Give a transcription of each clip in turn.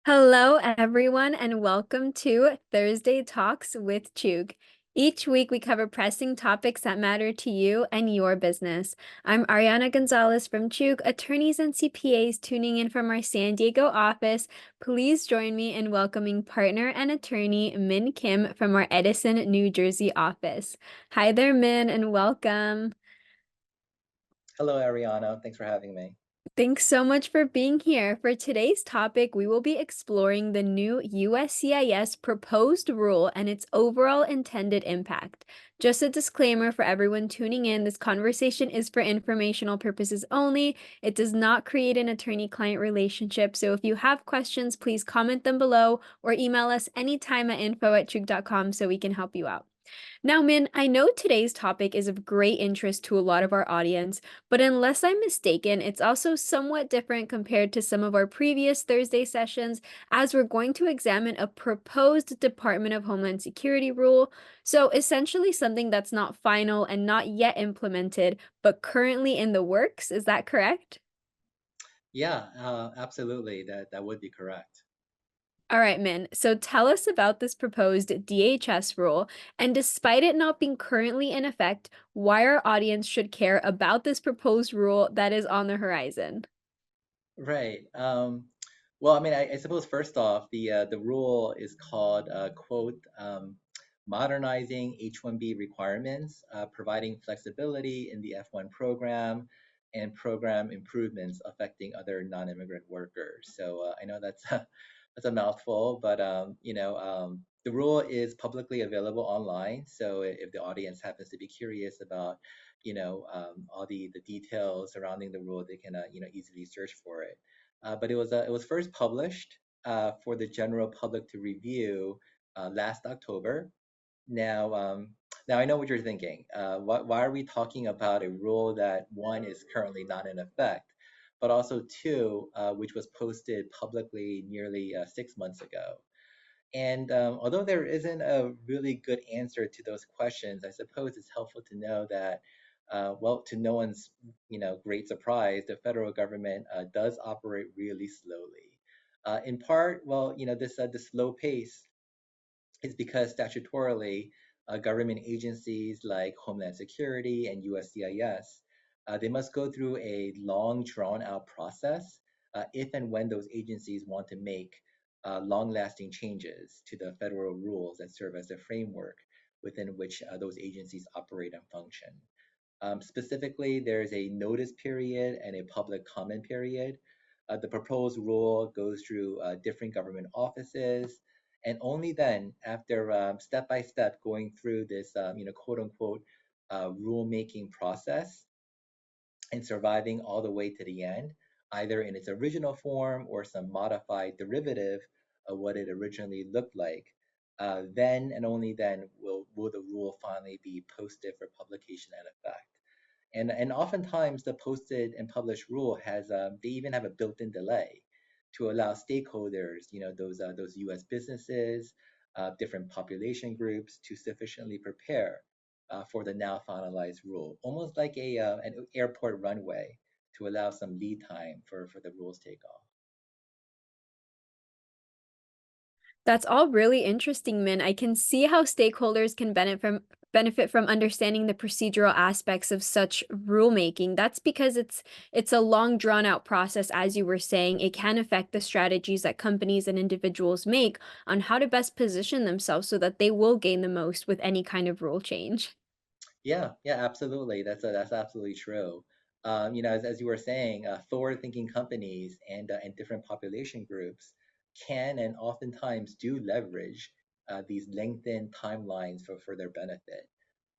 Hello, everyone, and welcome to Thursday Talks with Chug. Each week, we cover pressing topics that matter to you and your business. I'm Arianna Gonzalez from Chug, attorneys and CPAs tuning in from our San Diego office. Please join me in welcoming partner and attorney Min Kim from our Edison, New Jersey office. Hi there, Min, and welcome. Hello, Arianna. Thanks for having me. Thanks so much for being here. For today's topic, we will be exploring the new USCIS proposed rule and its overall intended impact. Just a disclaimer for everyone tuning in, this conversation is for informational purposes only. It does not create an attorney-client relationship, so if you have questions, please comment them below or email us anytime at info@chug.com so we can help you out. Now, Min, I know today's topic is of great interest to a lot of our audience, but unless I'm mistaken, it's also somewhat different compared to some of our previous Thursday sessions, as we're going to examine a proposed Department of Homeland Security rule. So essentially something that's not final and not yet implemented, but currently in the works. Is that correct? Yeah, absolutely. That would be correct. All right, Min. So tell us about this proposed DHS rule, and despite it not being currently in effect, why our audience should care about this proposed rule that is on the horizon. Right. Well, I mean, I suppose first off, the rule is called quote modernizing H-1B requirements, providing flexibility in the F1 program, and program improvements affecting other non-immigrant workers. So I know that's that's a mouthful, but the rule is publicly available online. So if the audience happens to be curious about all the details surrounding the rule, they can easily search for it. But it was first published for the general public to review last October. Now, now I know what you're thinking. Why are we talking about a rule that one is currently not in effect, but also two, which was posted publicly nearly 6 months ago? And although there isn't a really good answer to those questions, I suppose it's helpful to know that, well, to no one's great surprise, the federal government does operate really slowly. In part, well, this slow pace is because statutorily, government agencies like Homeland Security and USCIS, they must go through a long, drawn-out process if and when those agencies want to make long-lasting changes to the federal rules that serve as the framework within which those agencies operate and function. Specifically, there's a notice period and a public comment period. The proposed rule goes through different government offices, and only then, after step by step going through this, quote unquote, rulemaking process and surviving all the way to the end, either in its original form or some modified derivative of what it originally looked like, then and only then will the rule finally be posted for publication and effect. And oftentimes the posted and published rule has they even have a built-in delay to allow stakeholders, those U.S. businesses, different population groups to sufficiently prepare for the now finalized rule, almost like an airport runway to allow some lead time for the rules takeoff. That's all really interesting, Min. I can see how stakeholders can benefit from understanding the procedural aspects of such rulemaking. That's because it's a long drawn out process, as you were saying. It can affect the strategies that companies and individuals make on how to best position themselves so that they will gain the most with any kind of rule change. Yeah, yeah, absolutely. That's absolutely true. As you were saying, forward-thinking companies and different population groups can and oftentimes do leverage these lengthened timelines for their benefit.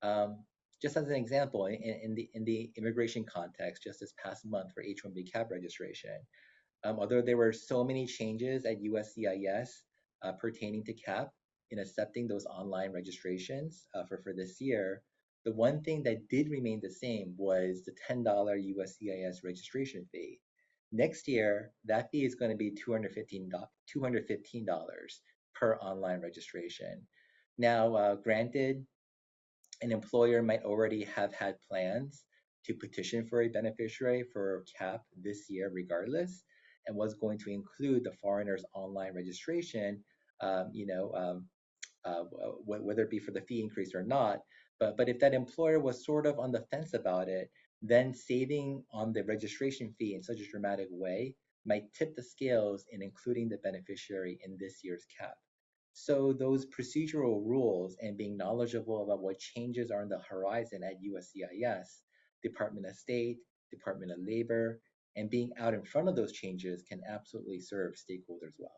Um, just as an example, in the immigration context, just this past month for H-1B cab registration, although there were so many changes at USCIS pertaining to CAP in accepting those online registrations for this year, the one thing that did remain the same was the $10 USCIS registration fee. Next year, that fee is going to be $215 per online registration. Now, granted, an employer might already have had plans to petition for a beneficiary for CAP this year, regardless. and was going to include the foreigner's online registration, um, you know, um, whether it be for the fee increase or not. But if that employer was sort of on the fence about it, then saving on the registration fee in such a dramatic way might tip the scales in including the beneficiary in this year's cap. So those procedural rules and being knowledgeable about what changes are on the horizon at USCIS, Department of State, Department of Labor, and being out in front of those changes can absolutely serve stakeholders well.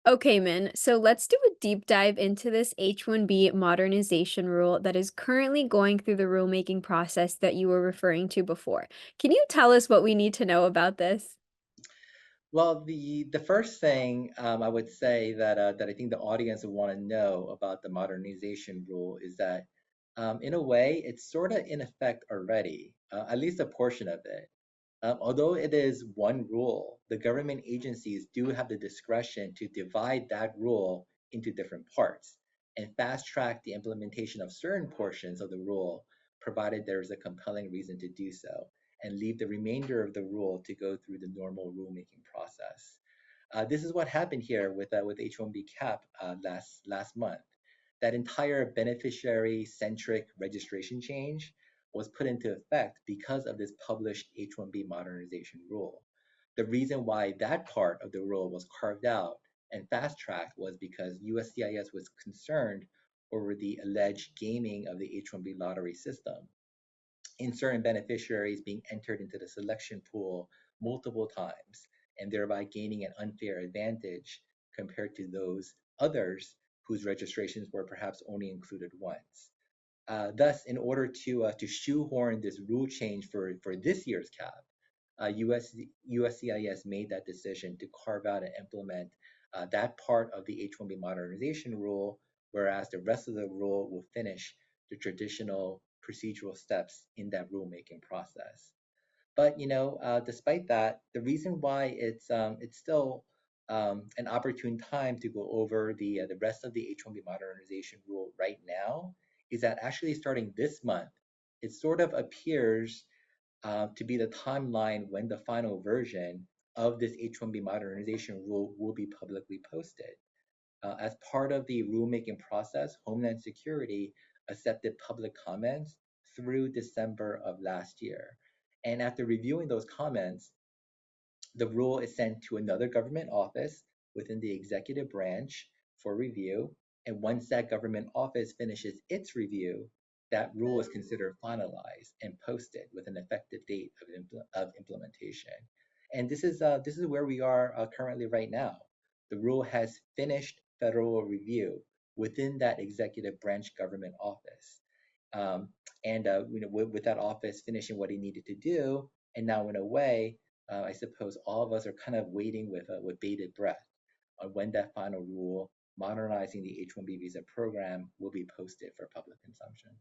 Okay, Min. So let's do a deep dive into this H-1B modernization rule that is currently going through the rulemaking process that you were referring to before. Can you tell us what we need to know about this? Well, the first thing I would say that I think the audience would want to know about the modernization rule is that, in a way, it's sort of in effect already, at least a portion of it. Although it is one rule, the government agencies do have the discretion to divide that rule into different parts and fast track the implementation of certain portions of the rule, provided there is a compelling reason to do so, and leave the remainder of the rule to go through the normal rulemaking process. This is what happened here with H-1B cap last month. That entire beneficiary-centric registration change was put into effect because of this published H-1B modernization rule. The reason why that part of the rule was carved out and fast-tracked was because USCIS was concerned over the alleged gaming of the H-1B lottery system, in certain beneficiaries being entered into the selection pool multiple times and thereby gaining an unfair advantage compared to those others whose registrations were perhaps only included once. Thus, in order to shoehorn this rule change for this year's cap, USCIS made that decision to carve out and implement that part of the H-1B modernization rule, whereas the rest of the rule will finish the traditional procedural steps in that rulemaking process. But despite that, the reason why it's still an opportune time to go over the rest of the H-1B modernization rule right now is that actually starting this month, it sort of appears to be the timeline when the final version of this H-1B modernization rule will be publicly posted. As part of the rulemaking process, Homeland Security accepted public comments through December of last year. And after reviewing those comments, the rule is sent to another government office within the executive branch for review. And once that government office finishes its review, that rule is considered finalized and posted with an effective date of implementation. And this is where we are currently right now. The rule has finished federal review within that executive branch government office. Um, and with that office finishing what he needed to do, and now in a way, I suppose all of us are kind of waiting with bated breath on when that final rule modernizing the H-1B visa program will be posted for public consumption.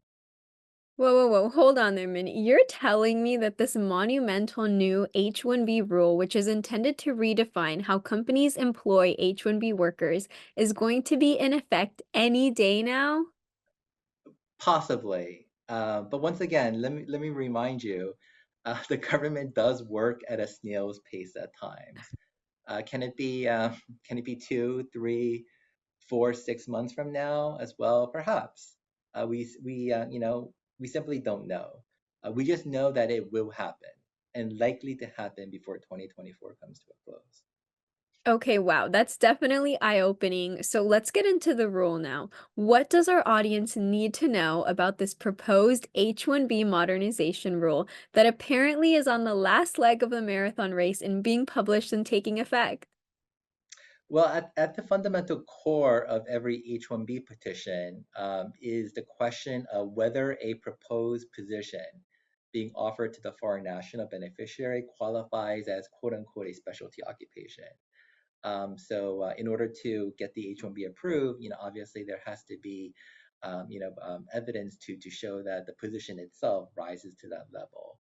Whoa, whoa, whoa. Hold on there a minute. You're telling me that this monumental new H-1B rule, which is intended to redefine how companies employ H-1B workers, is going to be in effect any day now? Possibly, but once again, let me remind you, the government does work at a snail's pace at times. Can it be can it be 2, 3, 4, 6 months from now as well? Perhaps. We simply don't know. We just know that it will happen and likely to happen before 2024 comes to a close. Okay, wow, that's definitely eye-opening. So let's get into the rule now. What does our audience need to know about this proposed H-1B modernization rule that apparently is on the last leg of the marathon race and being published and taking effect? Well, at the fundamental core of every H-1B petition is the question of whether a proposed position being offered to the foreign national beneficiary qualifies as quote unquote a specialty occupation. So in order to get the H-1B approved, obviously there has to be evidence to show that the position itself rises to that level.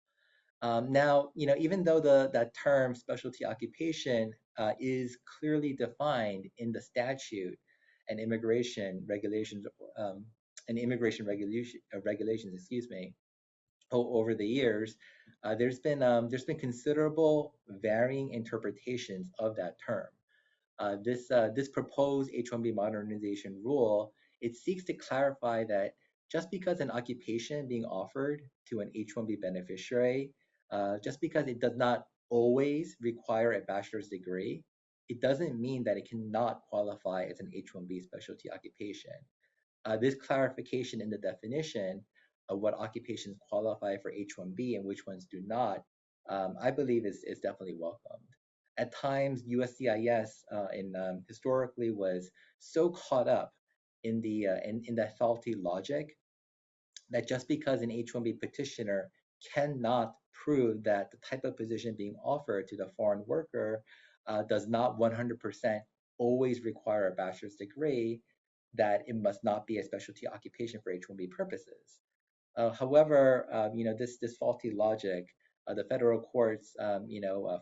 Now, even though that term specialty occupation is clearly defined in the statute and immigration regulations, regulations, excuse me, over the years, there's been considerable varying interpretations of that term. This proposed H-1B modernization rule, it seeks to clarify that just because an occupation being offered to an H-1B beneficiary, just because it does not always require a bachelor's degree, it doesn't mean that it cannot qualify as an H-1B specialty occupation. This clarification in the definition of what occupations qualify for H-1B and which ones do not, I believe is definitely welcomed. At times, USCIS historically was so caught up in that faulty logic that just because an H-1B petitioner cannot prove that the type of position being offered to the foreign worker does not 100% always require a bachelor's degree, that it must not be a specialty occupation for H-1B purposes. However, this faulty logic, the federal courts,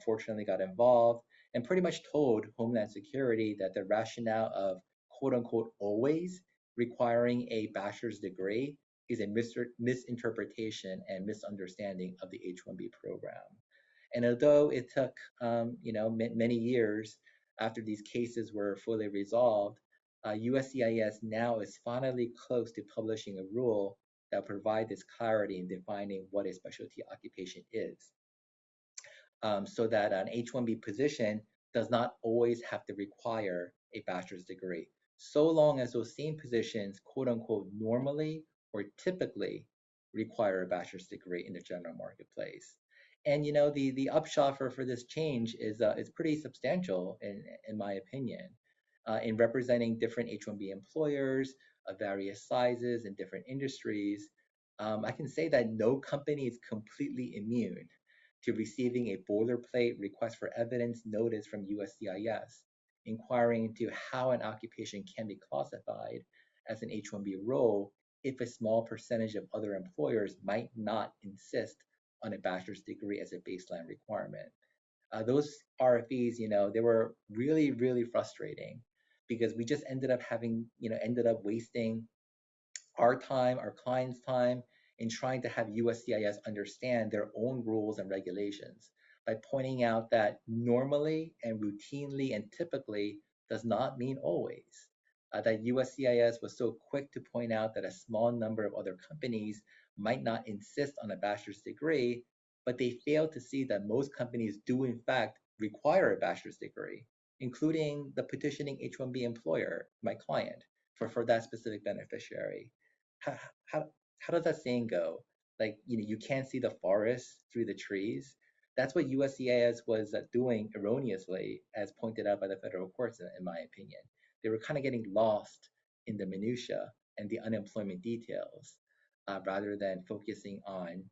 fortunately got involved and pretty much told Homeland Security that the rationale of quote unquote always requiring a bachelor's degree is a misinterpretation and misunderstanding of the H-1B program. And although it took, many years after these cases were fully resolved, USCIS now is finally close to publishing a rule that provide this clarity in defining what a specialty occupation is, so that an H-1B position does not always have to require a bachelor's degree, so long as those same positions, quote unquote, normally or typically require a bachelor's degree in the general marketplace. And the upshot for this change is pretty substantial in my opinion, in representing different H-1B employers of various sizes and different industries. I can say that no company is completely immune to receiving a boilerplate request for evidence notice from USCIS, inquiring into how an occupation can be classified as an H-1B role if a small percentage of other employers might not insist on a bachelor's degree as a baseline requirement. Those RFEs, they were really, really frustrating because we just ended up wasting our time, our clients' time, in trying to have USCIS understand their own rules and regulations by pointing out that normally and routinely and typically does not mean always. That USCIS was so quick to point out that a small number of other companies might not insist on a bachelor's degree, but they failed to see that most companies do, in fact, require a bachelor's degree, including the petitioning H-1B employer, my client, for that specific beneficiary. How, how, how does that saying go? Like, you can't see the forest through the trees. That's what USCIS was doing erroneously, as pointed out by the federal courts, in my opinion. They were kind of getting lost in the minutia and the unemployment details, rather than focusing on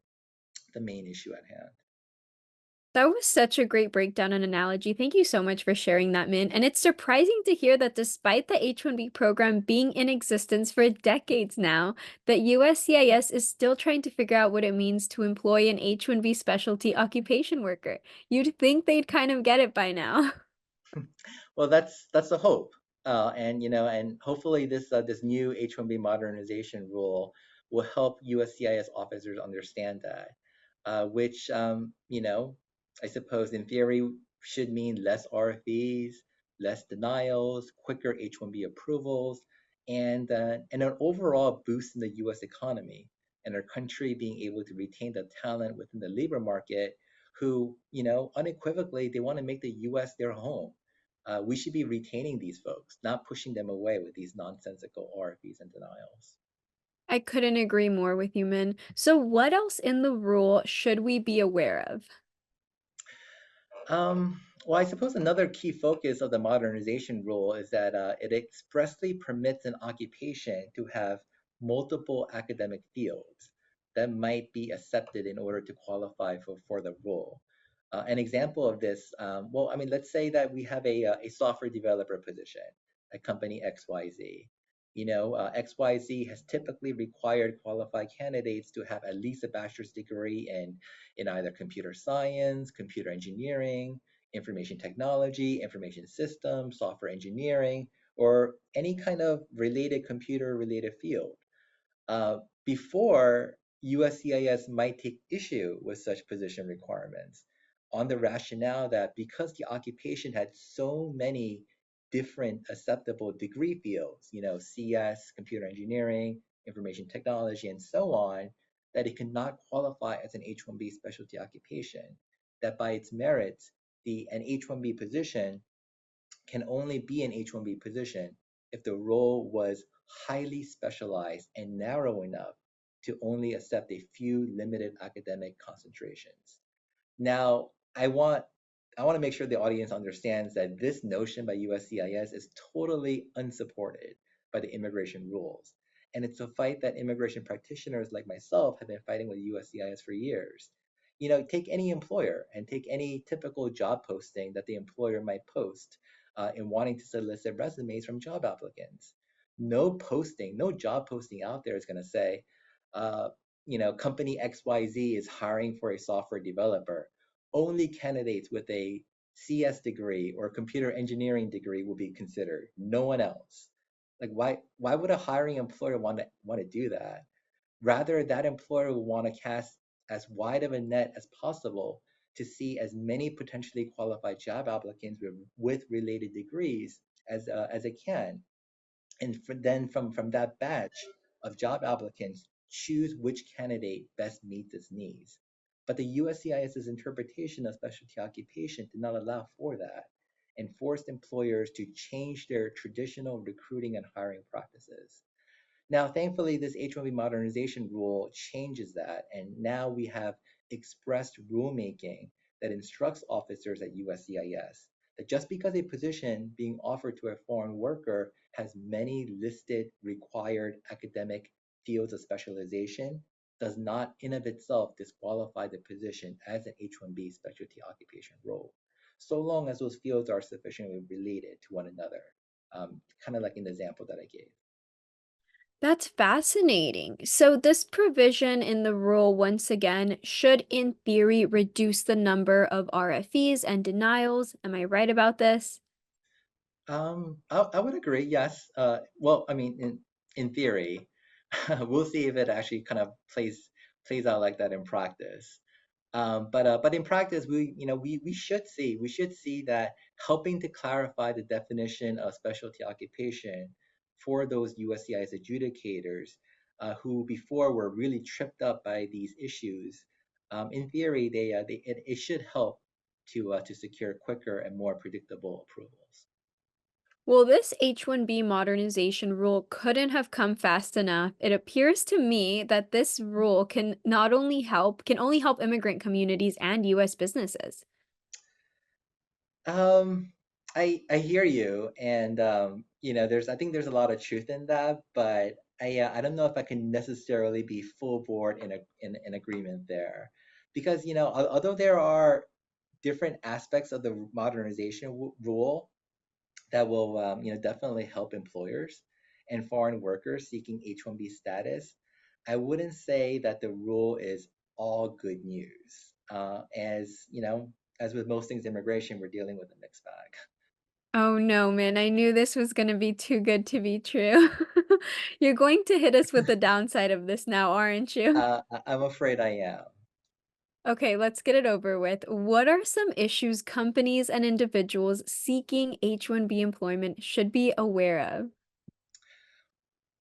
the main issue at hand. That was such a great breakdown and analogy. Thank you so much for sharing that, Min. And it's surprising to hear that despite the H-1B program being in existence for decades now, that USCIS is still trying to figure out what it means to employ an H-1B specialty occupation worker. You'd think they'd kind of get it by now. Well, that's the hope, and hopefully this new H-1B modernization rule will help USCIS officers understand that, which I suppose in theory should mean less RFEs, less denials, quicker H-1B approvals, and an overall boost in the U.S. economy and our country being able to retain the talent within the labor market who unequivocally they want to make the U.S. their home. We should be retaining these folks, not pushing them away with these nonsensical RFEs and denials. I couldn't agree more with you, Min. So what else in the rule should we be aware of? Well, I suppose another key focus of the modernization rule is that it expressly permits an occupation to have multiple academic fields that might be accepted in order to qualify for the role. An example of this, well, I mean, let's say that we have a software developer position at company XYZ. XYZ has typically required qualified candidates to have at least a bachelor's degree in either computer science, computer engineering, information technology, information systems, software engineering, or any kind of related computer related field. Before USCIS might take issue with such position requirements on the rationale that because the occupation had so many different acceptable degree fields, CS, computer engineering, information technology, and so on, that it cannot qualify as an H-1B specialty occupation, that by its merits, an H-1B position can only be an H-1B position if the role was highly specialized and narrow enough to only accept a few limited academic concentrations. Now, I want to make sure the audience understands that this notion by USCIS is totally unsupported by the immigration rules. And it's a fight that immigration practitioners like myself have been fighting with USCIS for years. Take any employer and take any typical job posting that the employer might post in wanting to solicit resumes from job applicants. No job posting out there is going to say, uh, company XYZ is hiring for a software developer. Only candidates with a CS degree or computer engineering degree will be considered. No one else. Like why would a hiring employer want to do that? Rather, that employer will want to cast as wide of a net as possible to see as many potentially qualified job applicants with related degrees as it can, and then from that batch of job applicants, choose which candidate best meets its needs. But the USCIS's interpretation of specialty occupation did not allow for that and forced employers to change their traditional recruiting and hiring practices. Now, thankfully, this H-1B modernization rule changes that, and now we have expressed rulemaking that instructs officers at USCIS that just because a position being offered to a foreign worker has many listed required academic fields of specialization does not in of itself disqualify the position as an H-1B specialty occupation role, so long as those fields are sufficiently related to one another, kind of like in the example that I gave. That's fascinating. So, this provision in the rule, once again, should in theory reduce the number of RFEs and denials. Am I right about this? I would agree. Yes. Well, I mean, in theory, we'll see if it actually kind of plays out like that in practice. But in practice, we should see that helping to clarify the definition of specialty occupation for those USCIS adjudicators who before were really tripped up by these issues. In theory, it should help to secure quicker and more predictable approvals. Well, this H-1B modernization rule couldn't have come fast enough. It appears to me that this rule can only help immigrant communities and US businesses. Um, I hear you, and I think there's a lot of truth in that, but I don't know if I can necessarily be full board in agreement there, because although there are different aspects of the modernization rule that will definitely help employers and foreign workers seeking H-1B status, I wouldn't say that the rule is all good news. As with most things immigration, we're dealing with a mixed bag. Oh no, man, I knew this was gonna be too good to be true. You're going to hit us with the downside of this now, aren't you? I'm afraid I am. Okay, let's get it over with. What are some issues companies and individuals seeking H-1B employment should be aware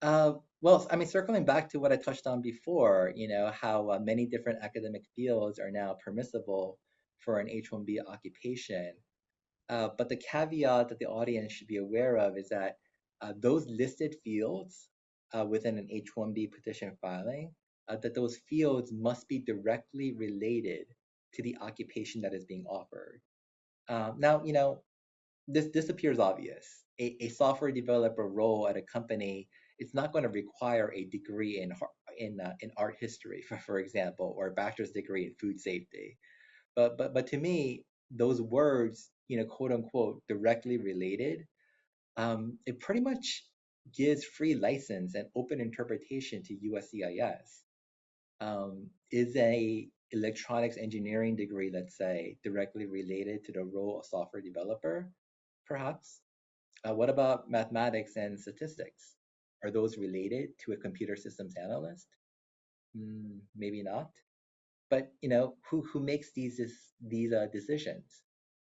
of? Well, I mean, circling back to what I touched on before, how many different academic fields are now permissible for an H-1B occupation. But the caveat that the audience should be aware of is that those listed fields within an H-1B petition filing, that those fields must be directly related to the occupation that is being offered. Now, this appears obvious. A software developer role at a company, it's not going to require a degree in art history, for example, or a bachelor's degree in food safety. But to me, those words, quote unquote, directly related, it pretty much gives free license and open interpretation to USCIS. Is a electronics engineering degree, let's say, directly related to the role of software developer? Perhaps. What about mathematics and statistics? Are those related to a computer systems analyst? Maybe not. But who makes these decisions?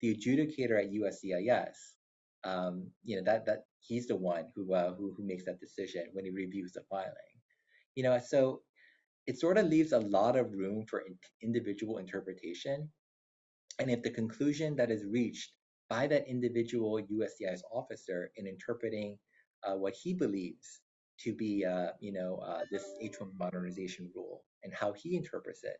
The adjudicator at USCIS. That he's the one who makes that decision when he reviews the filing. So it sort of leaves a lot of room for individual interpretation. And if the conclusion that is reached by that individual USCIS officer in interpreting what he believes to be, this H1 modernization rule and how he interprets it,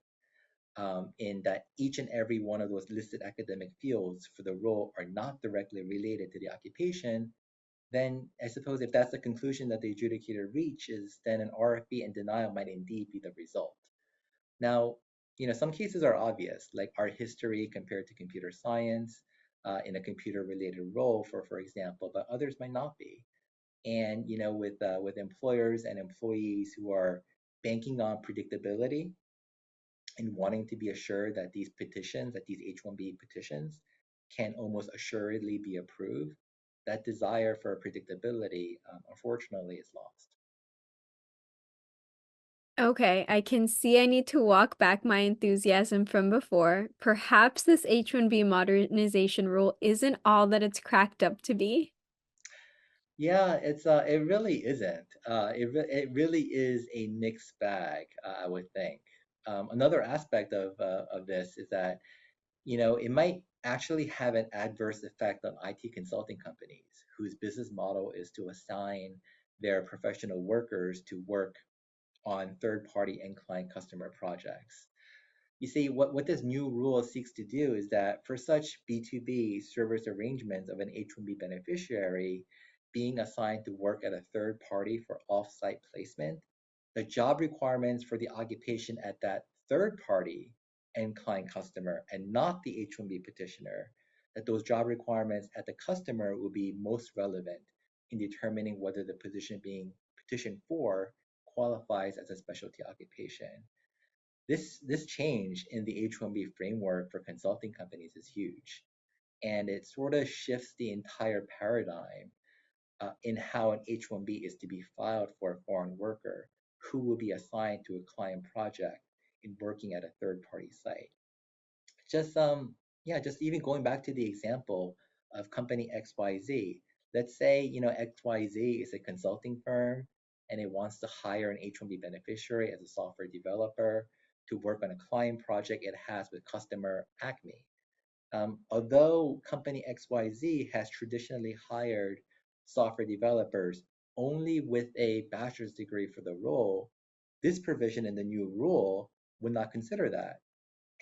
in that each and every one of those listed academic fields for the role are not directly related to the occupation, then I suppose if that's the conclusion that the adjudicator reaches, then an RFE and denial might indeed be the result. Now, some cases are obvious, like art history compared to computer science in a computer-related role, for example, but others might not be. And with employers and employees who are banking on predictability and wanting to be assured that these H-1B petitions, can almost assuredly be approved, that desire for predictability, unfortunately, is lost. Okay, I can see I need to walk back my enthusiasm from before. Perhaps this H-1B modernization rule isn't all that it's cracked up to be. Yeah, it really isn't. It really is a mixed bag, I would think. Another aspect of this is that it might actually have an adverse effect on IT consulting companies whose business model is to assign their professional workers to work on third-party and client customer projects. You see, what this new rule seeks to do is that for such B2B service arrangements of an H-1B beneficiary being assigned to work at a third party for off-site placement, the job requirements for the occupation at that third party and client customer and not the H-1B petitioner, that those job requirements at the customer will be most relevant in determining whether the position being petitioned for qualifies as a specialty occupation. This change in the H-1B framework for consulting companies is huge, and it sort of shifts the entire paradigm in how an H-1B is to be filed for a foreign worker who will be assigned to a client project in working at a third-party site. Just yeah, just even going back to the example of company XYZ. Let's say XYZ is a consulting firm and it wants to hire an H-1B beneficiary as a software developer to work on a client project it has with customer Acme. Although company XYZ has traditionally hired software developers only with a bachelor's degree for the role, this provision in the new rule would not consider that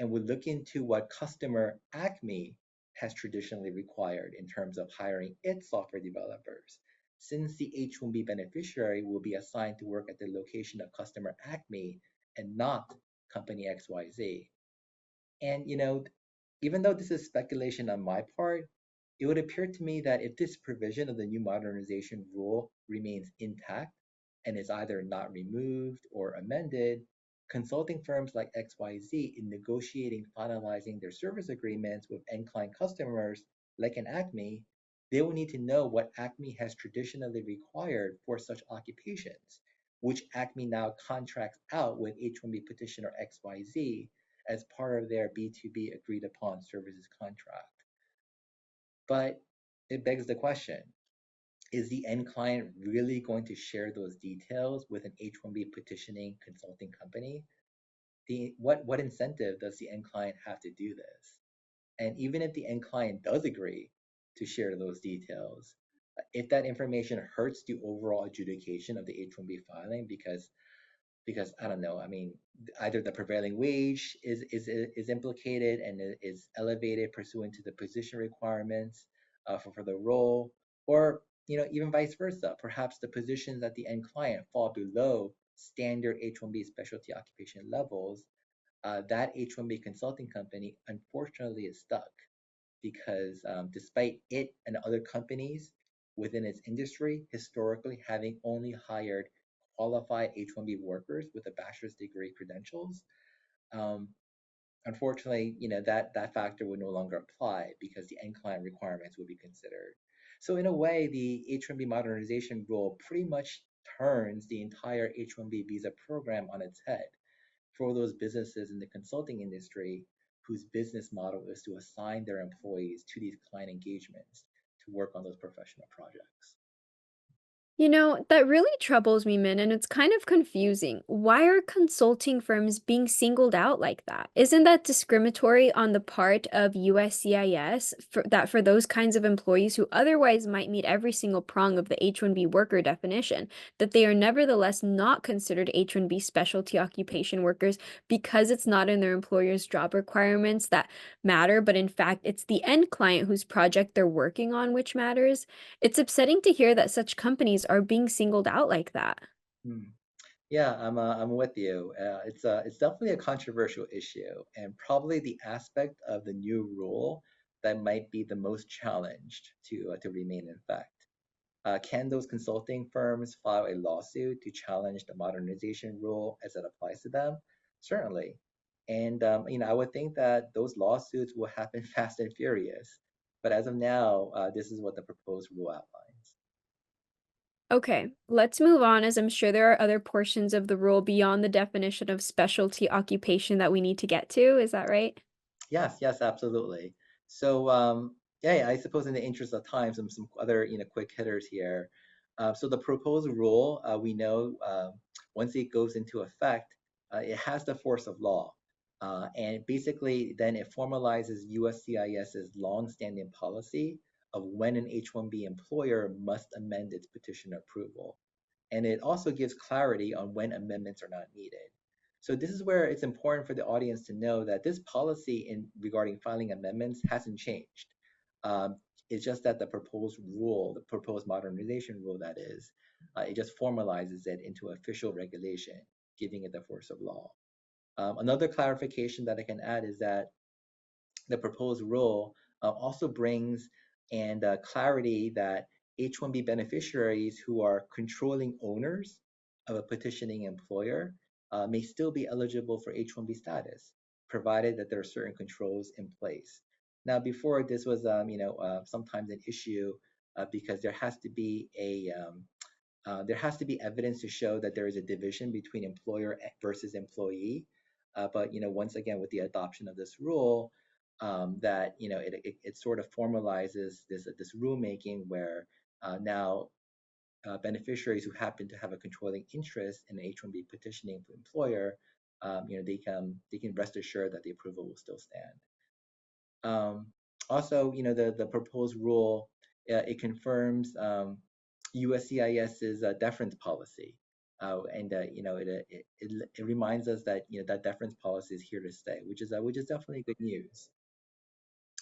and would look into what customer Acme has traditionally required in terms of hiring its software developers, since the H-1B beneficiary will be assigned to work at the location of customer Acme and not company XYZ. And even though this is speculation on my part, it would appear to me that if this provision of the new modernization rule remains intact and is either not removed or amended, consulting firms like XYZ in negotiating finalizing their service agreements with end client customers like an Acme, they will need to know what Acme has traditionally required for such occupations, which Acme now contracts out with H-1B petitioner XYZ as part of their B2B agreed upon services contract. But it begs the question, is the end client really going to share those details with an H-1B petitioning consulting company? What incentive does the end client have to do this? And even if the end client does agree to share those details, if that information hurts the overall adjudication of the H-1B filing because I don't know. I mean, either the prevailing wage is implicated and is elevated pursuant to the position requirements for the role, or even vice versa. Perhaps the positions at the end client fall below standard H-1B specialty occupation levels. That H-1B consulting company unfortunately is stuck because despite it and other companies within its industry historically having only hired qualified H-1B workers with a bachelor's degree credentials, um, unfortunately, that factor would no longer apply because the end client requirements would be considered. So in a way, the H-1B modernization rule pretty much turns the entire H-1B visa program on its head for those businesses in the consulting industry whose business model is to assign their employees to these client engagements to work on those professional projects. You know, that really troubles me, Min, and it's kind of confusing. Why are consulting firms being singled out like that? Isn't that discriminatory on the part of USCIS for those kinds of employees who otherwise might meet every single prong of the H-1B worker definition, that they are nevertheless not considered H-1B specialty occupation workers because it's not in their employer's job requirements that matter, but in fact, it's the end client whose project they're working on which matters? It's upsetting to hear that such companies are being singled out like that. Hmm. Yeah, I'm with you. It's definitely a controversial issue, and probably the aspect of the new rule that might be the most challenged to remain in effect. Can those consulting firms file a lawsuit to challenge the modernization rule as it applies to them? Certainly. And I would think that those lawsuits will happen fast and furious. But as of now, this is what the proposed rule outlines. Okay, let's move on as I'm sure there are other portions of the rule beyond the definition of specialty occupation that we need to get to. Is that right? Yes, yes, absolutely. So, yeah, I suppose in the interest of time, some other quick hitters here. So the proposed rule, we know once it goes into effect, it has the force of law, and basically then it formalizes USCIS's longstanding policy of when an H-1B employer must amend its petition approval, and it also gives clarity on when amendments are not needed. So this is where it's important for the audience to know that this policy in regarding filing amendments hasn't changed. Um, it's just that the proposed rule, the proposed modernization rule, that is, it just formalizes it into official regulation, giving it the force of law. Another clarification that I can add is that the proposed rule also brings and clarity that H-1B beneficiaries who are controlling owners of a petitioning employer may still be eligible for H-1B status, provided that there are certain controls in place. Now, before this was, sometimes an issue because there has to be evidence to show that there is a division between employer versus employee. But once again, with the adoption of this rule, that it sort of formalizes this rulemaking where now beneficiaries who happen to have a controlling interest in an H-1B petitioning employer, they can rest assured that the approval will still stand. Also, the proposed rule it confirms USCIS's deference policy, and it reminds us that that deference policy is here to stay, which is definitely good news.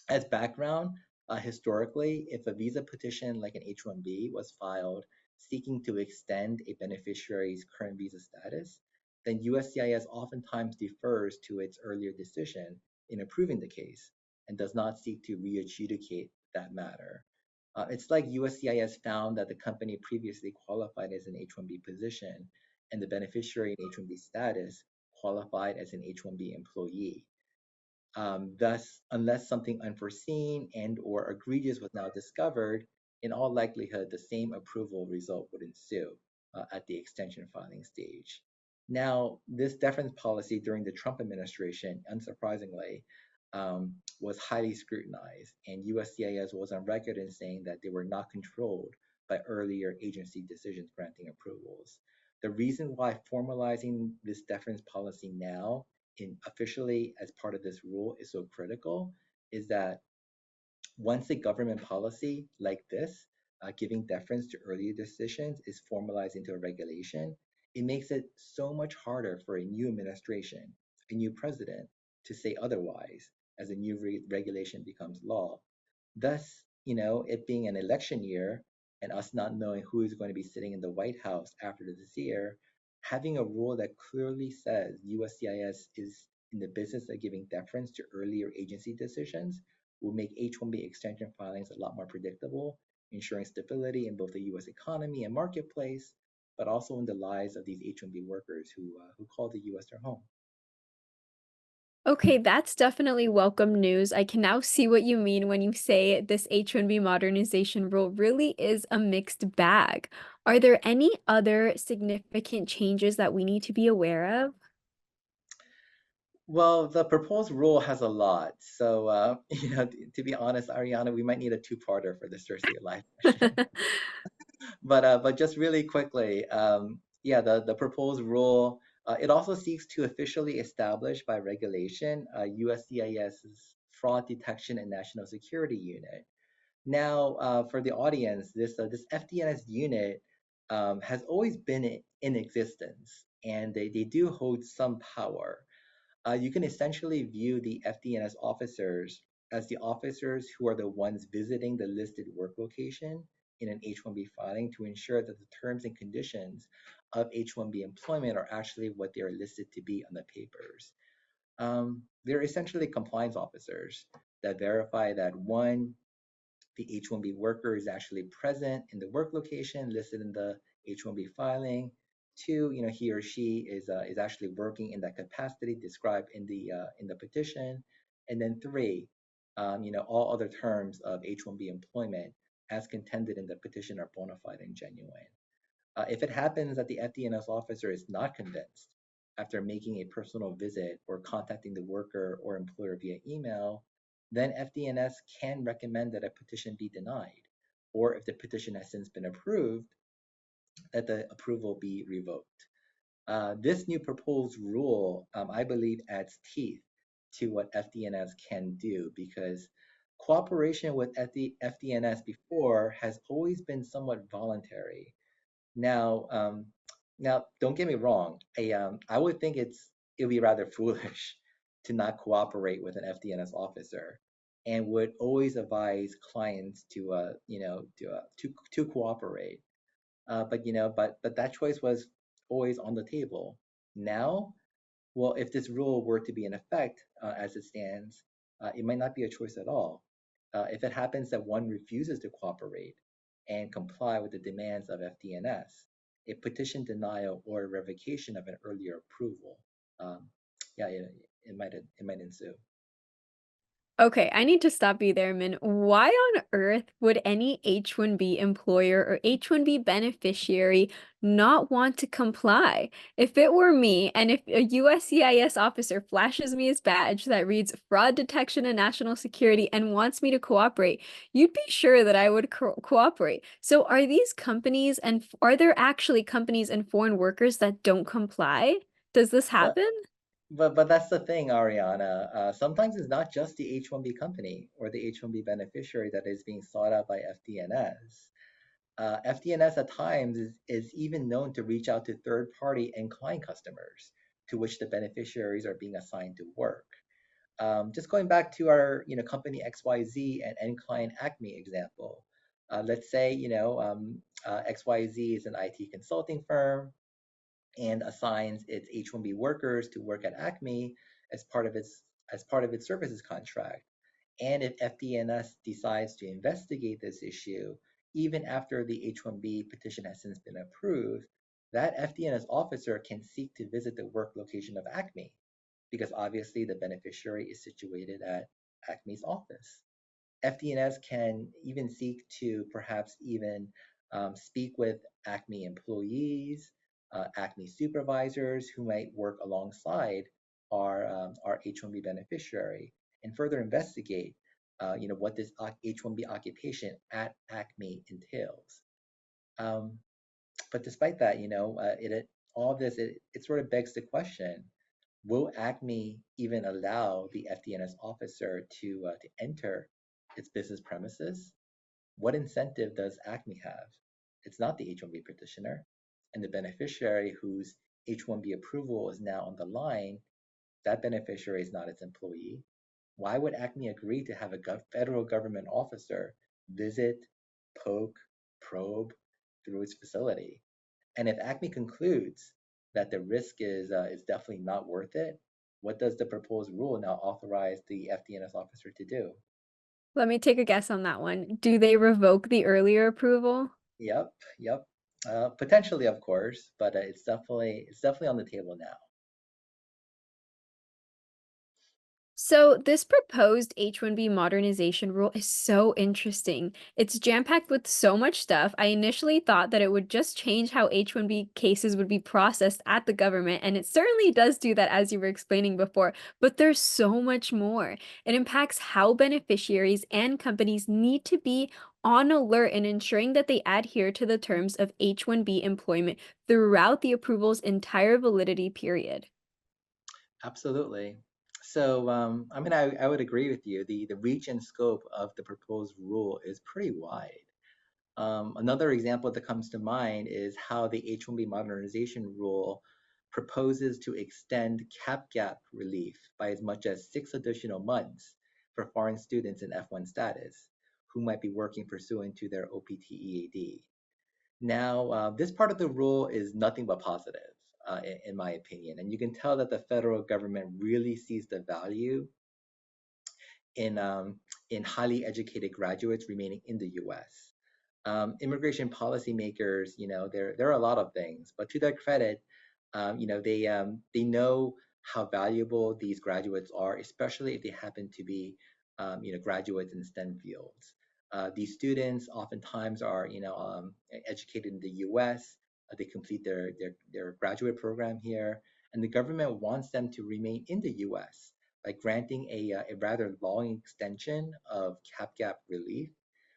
As background, historically, if a visa petition like an H-1B was filed seeking to extend a beneficiary's current visa status, then USCIS oftentimes defers to its earlier decision in approving the case and does not seek to re-adjudicate that matter. It's like USCIS found that the company previously qualified as an H-1B position and the beneficiary in H-1B status qualified as an H-1B employee. Thus, unless something unforeseen and or egregious was now discovered, in all likelihood, the same approval result would ensue at the extension filing stage. Now, this deference policy during the Trump administration, unsurprisingly, was highly scrutinized, and USCIS was on record in saying that they were not controlled by earlier agency decisions granting approvals. The reason why formalizing this deference policy now officially as part of this rule is so critical is that once a government policy like this, giving deference to earlier decisions, is formalized into a regulation, it makes it so much harder for a new administration, a new president, to say otherwise as a new regulation becomes law. Thus, it being an election year and us not knowing who is going to be sitting in the White House after this year, having a rule that clearly says USCIS is in the business of giving deference to earlier agency decisions will make H-1B extension filings a lot more predictable, ensuring stability in both the US economy and marketplace, but also in the lives of these H-1B workers who call the US their home. Okay, that's definitely welcome news. I can now see what you mean when you say this H-1B modernization rule really is a mixed bag. Are there any other significant changes that we need to be aware of? Well, the proposed rule has a lot. So, to be honest, Ariana, we might need a two-parter for this Thursday Live session. But just really quickly, yeah, the proposed rule, it also seeks to officially establish by regulation USCIS's Fraud Detection and National Security Unit. Now, for the audience, this FDNS unit has always been in existence, and they do hold some power. You can essentially view the FDNS officers as the officers who are the ones visiting the listed work location in an H-1B filing to ensure that the terms and conditions of H-1B employment are actually what they are listed to be on the papers. They're essentially compliance officers that verify that one, the H-1B worker is actually present in the work location listed in the H-1B filing. Two, he or she is actually working in that capacity described in the petition. And then three, all other terms of H-1B employment as contended in the petition are bona fide and genuine. If it happens that the FDNS officer is not convinced after making a personal visit or contacting the worker or employer via email, then FDNS can recommend that a petition be denied, or if the petition has since been approved, that the approval be revoked. This new proposed rule, I believe, adds teeth to what FDNS can do because cooperation with FDNS before has always been somewhat voluntary. Now, now, don't get me wrong. I would think it would be rather foolish to not cooperate with an FDNS officer, and would always advise clients to, to cooperate. But that choice was always on the table. Now, well, if this rule were to be in effect as it stands, it might not be a choice at all. If it happens that one refuses to cooperate and comply with the demands of FDNS, a petition denial or revocation of an earlier approval, um, yeah, it might ensue. Okay, I need to stop you there, Min. Why on earth would any H-1B employer or H-1B beneficiary not want to comply? If it were me, and if a USCIS officer flashes me his badge that reads fraud detection and national security and wants me to cooperate, you'd be sure that I would cooperate. So are these companies and are there actually companies and foreign workers that don't comply? Does this But happen? but that's the thing, Ariana. Sometimes it's not just the H-1B company or the H-1B beneficiary that is being sought out by FDNS. FDNS at times is even known to reach out to third party and client customers to which the beneficiaries are being assigned to work. Just going back to our company XYZ and end client Acme example. Let's say XYZ is an IT consulting firm and assigns its H-1B workers to work at Acme as part of its services contract. And if FDNS decides to investigate this issue, even after the H-1B petition has since been approved, that FDNS officer can seek to visit the work location of Acme because obviously the beneficiary is situated at Acme's office. FDNS can even seek to perhaps even speak with Acme employees, Acme supervisors who might work alongside our H-1B beneficiary and further investigate what this H-1B occupation at Acme entails. Um, but despite that, all this it sort of begs the question: will Acme even allow the FDNS officer to enter its business premises? What incentive does Acme have? It's not the H-1B petitioner, and the beneficiary whose H-1B approval is now on the line. That beneficiary is not its employee. Why would Acme agree to have a federal government officer visit, poke, probe through its facility? And if Acme concludes that the risk is definitely not worth it, what does the proposed rule now authorize the FDNS officer to do? Let me take a guess on that one. Do they revoke the earlier approval? Yep, yep. Potentially, of course, but it's definitely on the table now. So, this proposed H-1B modernization rule is so interesting. It's jam-packed with so much stuff. I initially thought that it would just change how H-1B cases would be processed at the government, and it certainly does do that, as you were explaining before, but there's so much more. It impacts how beneficiaries and companies need to be on alert in ensuring that they adhere to the terms of H-1B employment throughout the approval's entire validity period. Absolutely. So, I mean, I would agree with you. The reach and scope of the proposed rule is pretty wide. Another example that comes to mind is how the H-1B modernization rule proposes to extend cap gap relief by as much as 6 additional months for foreign students in F1 status who might be working pursuant to their OPT EAD. Now, this part of the rule is nothing but positive, in my opinion, and you can tell that the federal government really sees the value in um, in highly educated graduates remaining in the U.S. Immigration policymakers, there are a lot of things, but to their credit, they know how valuable these graduates are, especially if they happen to be, graduates in STEM fields. These students oftentimes are, educated in the U.S. They complete their graduate program here, and the government wants them to remain in the U.S. by granting a rather long extension of cap gap relief,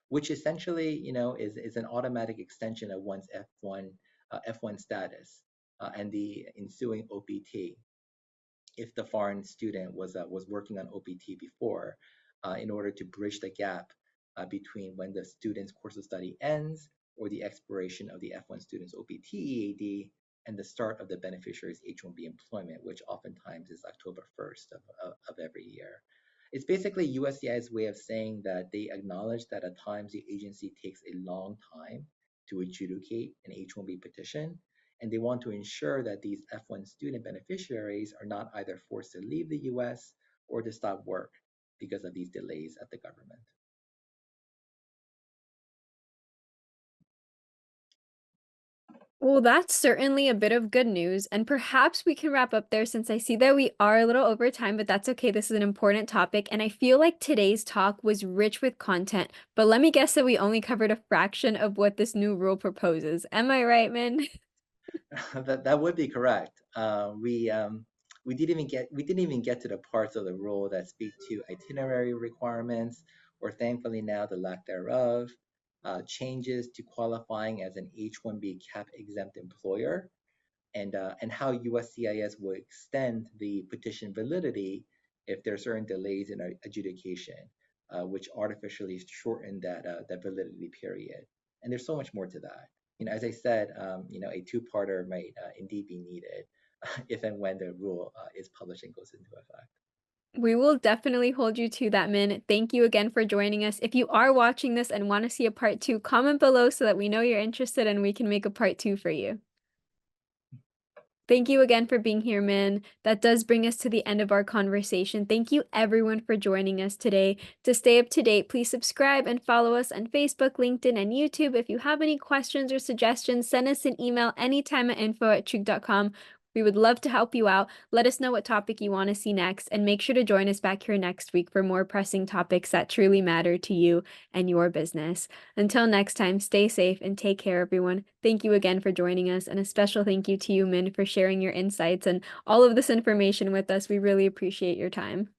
which essentially, is an automatic extension of one's F1 status and the ensuing OPT if the foreign student was working on OPT before, in order to bridge the gap between when the student's course of study ends or the expiration of the F1 student's OPT EAD and the start of the beneficiary's H-1B employment, which oftentimes is October 1st of every year. It's basically USCIS way of saying that they acknowledge that at times the agency takes a long time to adjudicate an H-1B petition, and they want to ensure that these F1 student beneficiaries are not either forced to leave the US or to stop work because of these delays at the government. Well, that's certainly a bit of good news, and perhaps we can wrap up there since I see that we are a little over time, but that's okay. This is an important topic, and I feel like today's talk was rich with content. But let me guess that we only covered a fraction of what this new rule proposes. Am I right, Min? That would be correct. We didn't even get to the parts of the rule that speak to itinerary requirements, or thankfully now the lack thereof, changes to qualifying as an H-1B cap exempt employer, and how USCIS will extend the petition validity if there are certain delays in adjudication, which artificially shorten that validity period. And there's so much more to that. As I said, a two-parter might indeed be needed if and when the rule is published and goes into effect. We will definitely hold you to that, Min. Thank you again for joining us. If you are watching this and want to see a part two, comment below so that we know you're interested and we can make a part two for you. Thank you again for being here, Min. That does bring us to the end of our conversation. Thank you everyone for joining us today. To stay up to date, please subscribe and follow us on Facebook, LinkedIn, and YouTube. If you have any questions or suggestions, send us an email anytime at info@chug.com. We would love to help you out. Let us know what topic you want to see next, and make sure to join us back here next week for more pressing topics that truly matter to you and your business. Until next time, stay safe and take care, everyone. Thank you again for joining us, and a special thank you to you, Min, for sharing your insights and all of this information with us. We really appreciate your time.